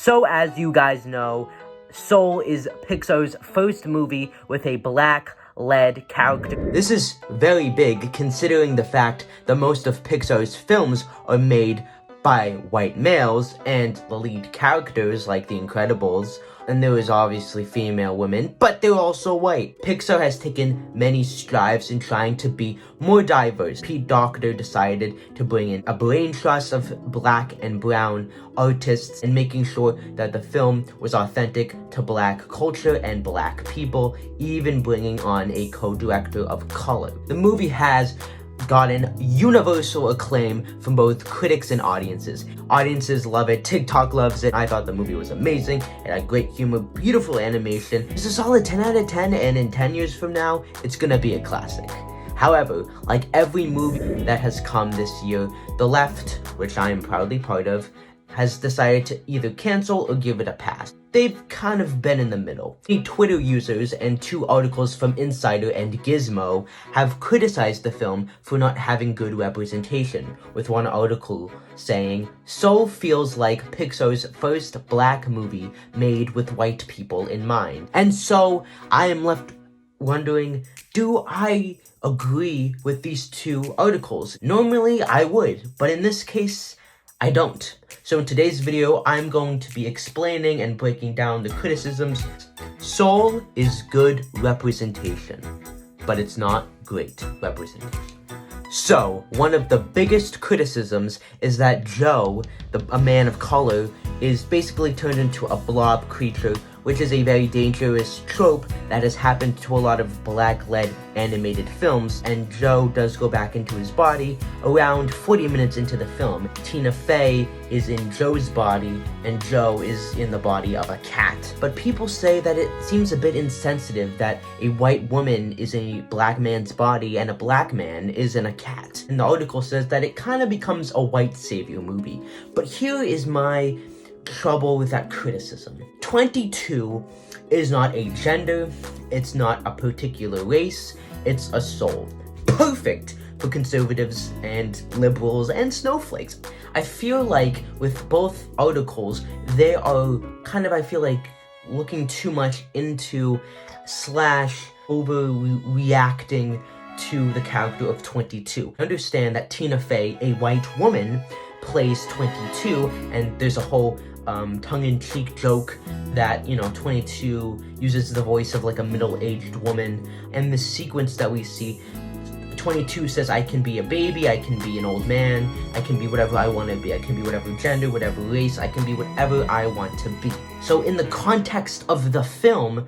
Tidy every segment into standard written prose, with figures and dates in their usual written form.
So as you guys know, Soul is Pixar's first movie with a black-led character. This is very big considering the fact that most of Pixar's films are made by white males, and the lead characters, like The Incredibles, and there is obviously female women, but they're also white. Pixar has taken many strides in trying to be more diverse. Pete Docter decided to bring in a brain trust of black and brown artists and making sure that the film was authentic to black culture and black people, even bringing on a co-director of color. The movie has gotten universal acclaim from both critics and audiences. Audiences love it, TikTok loves it. I thought the movie was amazing, it had great humor, beautiful animation. It's a solid 10 out of 10, and in 10 years from now, it's gonna be a classic. However, like every movie that has come this year, the left, which I am proudly part of, has decided to either cancel or give it a pass. They've kind of been in the middle. Twitter users and 2 articles from Insider and Gizmo have criticized the film for not having good representation, with one article saying, "Soul feels like Pixar's first black movie made with white people in mind." And so, I am left wondering, do I agree with these 2 articles? Normally, I would, but in this case, I don't. So in today's video, I'm going to be explaining and breaking down the criticisms. Soul is good representation, but it's not great representation. So, one of the biggest criticisms is that Joe, a man of color, is basically turned into a blob creature, which is a very dangerous trope that has happened to a lot of black-led animated films, and Joe does go back into his body around 40 minutes into the film. Tina Fey is in Joe's body, and Joe is in the body of a cat. But people say that it seems a bit insensitive that a white woman is in a black man's body and a black man is in a cat. And the article says that it kind of becomes a white savior movie. But here is my trouble with that criticism. 22 is not a gender, it's not a particular race, it's a soul. Perfect for conservatives and liberals and snowflakes. I feel like with both articles, they are kind of, I feel like, looking too much into / overreacting to the character of 22. Understand that Tina Fey, a white woman, plays 22, and there's a whole tongue-in-cheek joke that, 22 uses the voice of like a middle-aged woman, and the sequence that we see, 22 says, "I can be a baby, I can be an old man, I can be whatever I want to be, I can be whatever gender, whatever race, I can be whatever I want to be." So in the context of the film,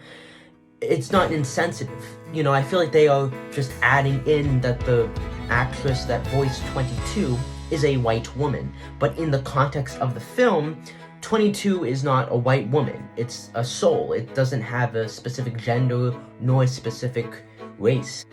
it's not insensitive. I feel like they are just adding in that the actress that voiced 22 is a white woman. But in the context of the film, 22 is not a white woman. It's a soul. It doesn't have a specific gender nor a specific race.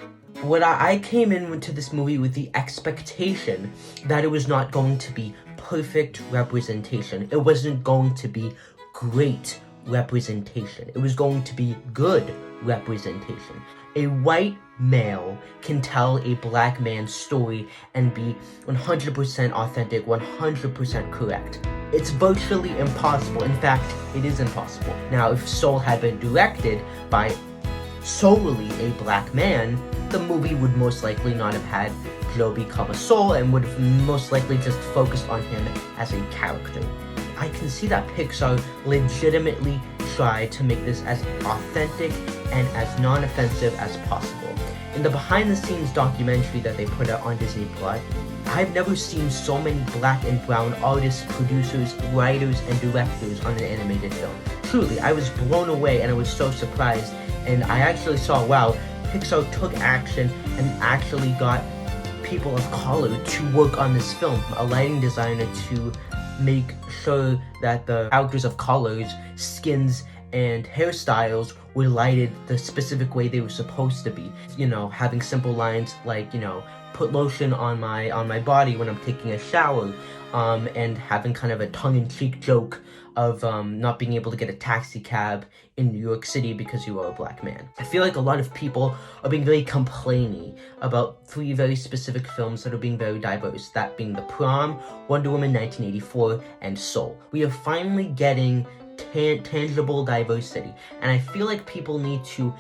I came into this movie with the expectation that it was not going to be perfect representation. It wasn't going to be great representation. It was going to be good representation. A white male can tell a black man's story and be 100% authentic, 100% correct. It's virtually impossible. In fact, it is impossible. Now, if Soul had been directed by solely a black man, the movie would most likely not have had Joe become a soul and would have most likely just focused on him as a character. I can see that Pixar legitimately tried to make this as authentic and as non-offensive as possible. In the behind-the-scenes documentary that they put out on Disney+, I've never seen so many black and brown artists, producers, writers, and directors on an animated film. Truly, I was blown away and I was so surprised, and I actually saw, wow, Pixar took action and actually got people of color to work on this film. A lighting designer to make sure that the characters of color's skins and hairstyles were lighted the specific way they were supposed to be. Having simple lines like, put lotion on my body when I'm taking a shower, and having kind of a tongue-in-cheek joke of not being able to get a taxi cab in New York City because you are a black man. I feel like a lot of people are being very complainy about 3 very specific films that are being very diverse, that being The Prom, Wonder Woman 1984, and Soul. We are finally getting tangible diversity, and I feel like people need to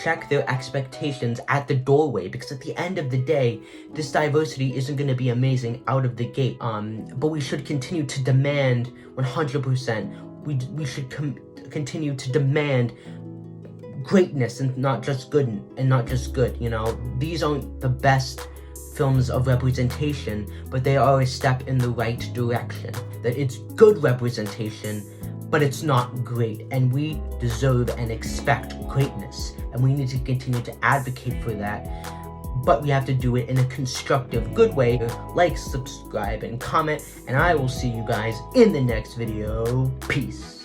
check their expectations at the doorway, because at the end of the day, this diversity isn't going to be amazing out of the gate. But we should continue to demand 100%. We should continue to demand greatness and not just good. You know, these aren't the best films of representation, but they are a step in the right direction. That it's good representation, but it's not great, and we deserve and expect greatness, and we need to continue to advocate for that, but we have to do it in a constructive, good way. Like, subscribe, and comment, and I will see you guys in the next video. Peace.